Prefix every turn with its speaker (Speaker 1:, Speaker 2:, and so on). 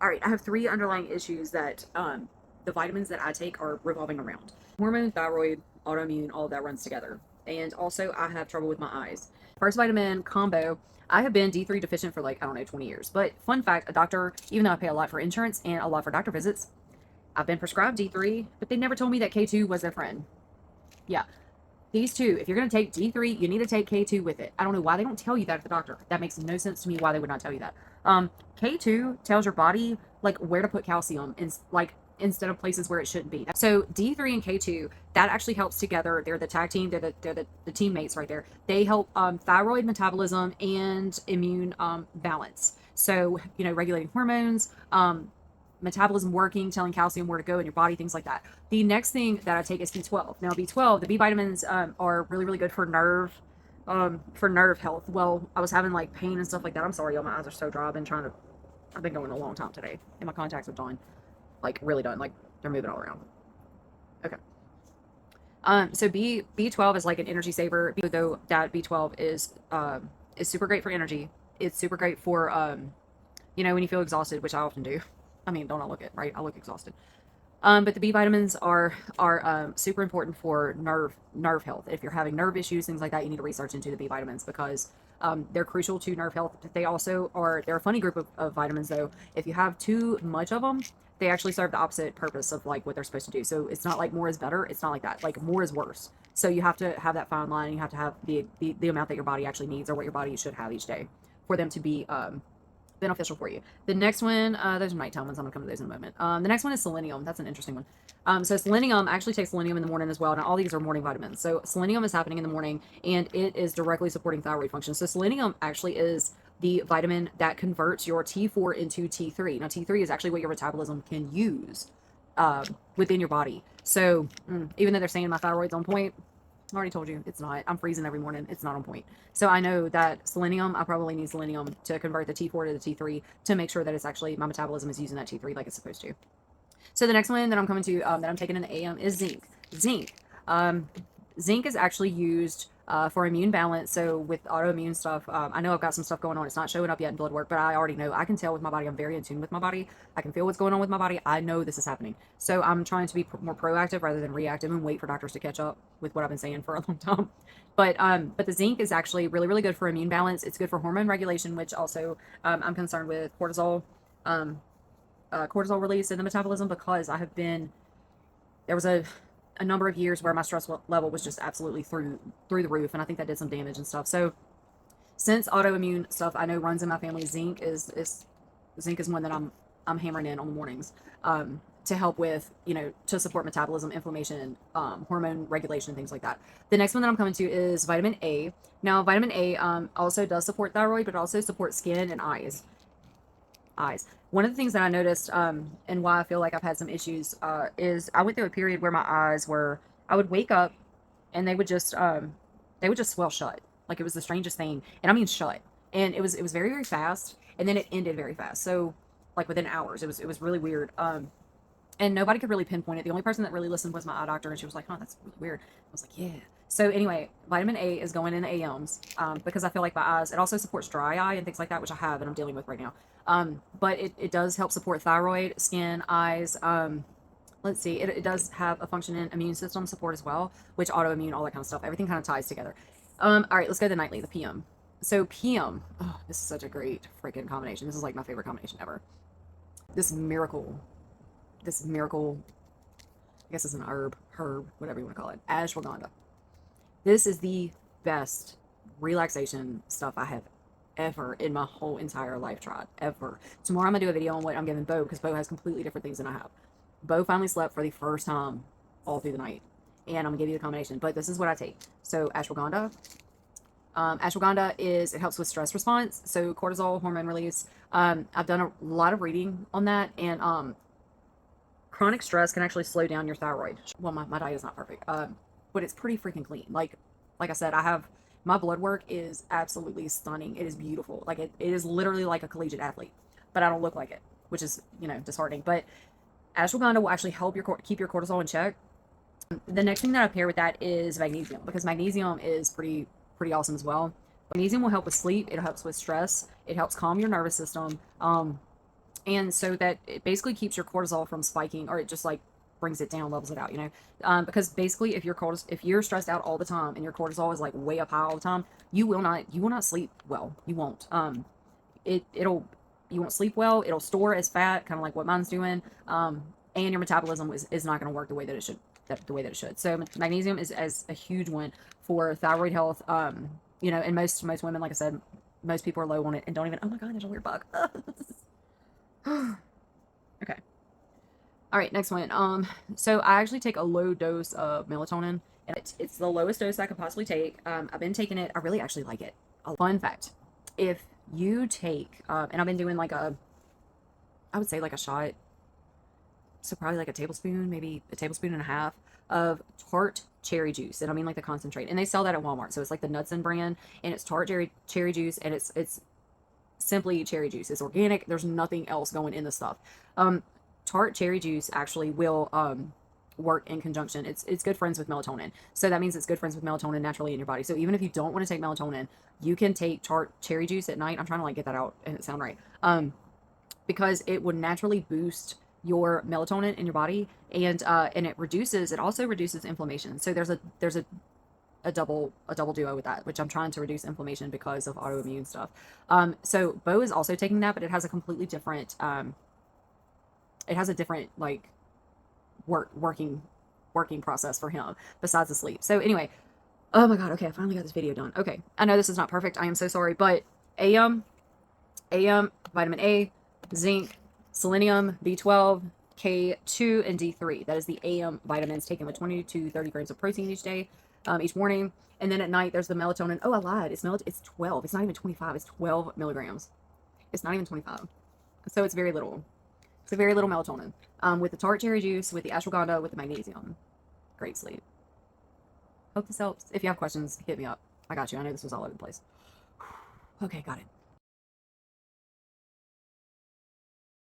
Speaker 1: All right, I have three underlying issues that the vitamins that I take are revolving around. Hormone, thyroid, autoimmune, all of that runs together. And also, I have trouble with my eyes. First vitamin combo, I have been D3 deficient for like, I don't know, 20 years. But fun fact, a doctor, even though I pay a lot for insurance and a lot for doctor visits, I've been prescribed D3, but they never told me that K2 was their friend. Yeah, these two, if you're going to take D3, you need to take K2 with it. I don't know why they don't tell you that at the doctor. That makes no sense to me why they would not tell you that. K2 tells your body like where to put calcium in, like instead of places where it shouldn't be. So D3 and K2, that actually helps together. They're the tag team. They're the teammates right there. They help thyroid metabolism and immune balance. So, regulating hormones, metabolism working, telling calcium where to go in your body, things like that. The next thing that I take is B12. Now, B12, the B vitamins are really, really good for nerve health. Well, I was having like pain and stuff like that. I'm sorry, y'all, my eyes are so dry. I've been going a long time today, and my contacts are done, like really done, like they're moving all around. Okay. So B12 is like an energy saver, though that B12 is super great for energy. It's super great for when you feel exhausted, which I often do. I mean, don't I look it, right? I look exhausted. But the B vitamins are super important for nerve health. If you're having nerve issues, things like that, you need to research into the B vitamins because they're crucial to nerve health. They're a funny group of vitamins though. If you have too much of them, they actually serve the opposite purpose of like what they're supposed to do. So it's not like more is better. It's not like that. Like more is worse. So you have to have that fine line. You have to have the amount that your body actually needs or what your body should have each day for them to be beneficial for you. The next one, those are nighttime ones. I'm gonna come to those in a moment. The next one is selenium. That's an interesting one. So selenium, I actually take selenium in the morning as well. And all these are morning vitamins. So selenium is happening in the morning and it is directly supporting thyroid function. So selenium actually is the vitamin that converts your T4 into T3. Now T3 is actually what your metabolism can use within your body. So even though they're saying my thyroid's on point, I already told you it's not. I'm freezing every morning. It's not on point. So I know that selenium, I probably need selenium to convert the T4 to the T3 to make sure that it's actually my metabolism is using that T3 like it's supposed to. So the next one that I'm coming to that I'm taking in the AM is zinc. Zinc is actually used for immune balance. So with autoimmune stuff, I know I've got some stuff going on. It's not showing up yet in blood work, but I already know. I can tell with my body. I'm very in tune with my body. I can feel what's going on with my body. I know this is happening. So I'm trying to be more proactive rather than reactive and wait for doctors to catch up with what I've been saying for a long time. But the zinc is actually really, really good for immune balance. It's good for hormone regulation, which also I'm concerned with cortisol release in the metabolism because there was a number of years where my stress level was just absolutely through the roof, and I think that did some damage and stuff. So since autoimmune stuff I know runs in my family, zinc is one that I'm hammering in on the mornings to help with to support metabolism, inflammation, hormone regulation, and things like that. The next one that I'm coming to is vitamin A. Now vitamin A also does support thyroid, but also supports skin and eyes. One of the things that I noticed, and why I feel like I've had some issues, is I went through a period where my eyes I would wake up and they would just swell shut. Like it was the strangest thing. And I mean shut. And it was very, very fast. And then it ended very fast. So like within hours, it was really weird. And nobody could really pinpoint it. The only person that really listened was my eye doctor, and she was like, "Oh, that's really weird." I was like, "Yeah." So anyway, vitamin A is going in the AMs because I feel like my eyes. It also supports dry eye and things like that, which I have and I'm dealing with right now. But it does help support thyroid, skin, eyes. Let's see, it does have a function in immune system support as well, which autoimmune, all that kind of stuff. Everything kind of ties together. All right, let's go to the nightly, the PM. So PM, oh, this is such a great freaking combination. This is like my favorite combination ever. This miracle, I guess it's an herb, whatever you want to call it, ashwagandha. This is the best relaxation stuff I have ever in my whole entire life tried, ever. Tomorrow I'm going to do a video on what I'm giving Bo because Bo has completely different things than I have. Bo finally slept for the first time all through the night. And I'm going to give you the combination. But this is what I take. So ashwagandha. Ashwagandha it helps with stress response. So cortisol, hormone release. I've done a lot of reading on that. And chronic stress can actually slow down your thyroid. Well, my diet is not perfect, but it's pretty freaking clean. Like I said, my blood work is absolutely stunning. It is beautiful. Like it is literally like a collegiate athlete, but I don't look like it, which is disheartening. But ashwagandha will actually help keep your cortisol in check. The next thing that I pair with that is magnesium because magnesium is pretty awesome as well. Magnesium will help with sleep. It helps with stress. It helps calm your nervous system. And so that it basically keeps your cortisol from spiking, or it just like brings it down, levels it out, you know. Because basically if you're stressed out all the time and your cortisol is like way up high all the time, you will not sleep well. You won't. It'll you won't sleep well. It'll store as fat, kind of like what mine's doing. And your metabolism is not going to work the way that it should. The way that it should. So magnesium is as a huge one for thyroid health. You know, and most women, like I said, most people are low on it and don't even. Oh my god, there's a weird bug. Okay. All right, next one. So I actually take a low dose of melatonin, and it's the lowest dose I could possibly take. I've been taking it. I really actually like it. A fun fact: if you take, and I've been doing like I would say like a shot, so probably like a tablespoon, maybe a tablespoon and a half of tart cherry juice, and I mean like the concentrate, and they sell that at Walmart. So it's like the Nutson brand, and it's tart cherry juice, and it's simply cherry juice. It's organic. There's nothing else going in the stuff. Tart cherry juice actually will work in conjunction. It's good friends with melatonin. So that means it's good friends with melatonin naturally in your body. So even if you don't want to take melatonin, you can take tart cherry juice at night. I'm trying to like get that out and it sound right. Because it would naturally boost your melatonin in your body, and it also reduces inflammation. So there's a double duo with that, which I'm trying to reduce inflammation because of autoimmune stuff. So Bo is also taking that, but it has a completely different it has a different like working process for him besides the sleep. So anyway, oh my god, okay, I finally got this video done. Okay, I know this is not perfect. I am so sorry, but AM, vitamin A, zinc, selenium, B12, K2, and D3. That is the AM vitamins taken with 20 to 30 grams of protein each day, each morning. And then at night, there's the melatonin. Oh, I lied. It's 12. It's not even 25. It's 12 milligrams. It's not even 25. So it's very little. It's a very little melatonin. With the tart cherry juice, with the ashwagandha, with the magnesium. Great sleep. Hope this helps. If you have questions, hit me up. I got you. I know this was all over the place. Okay, got it.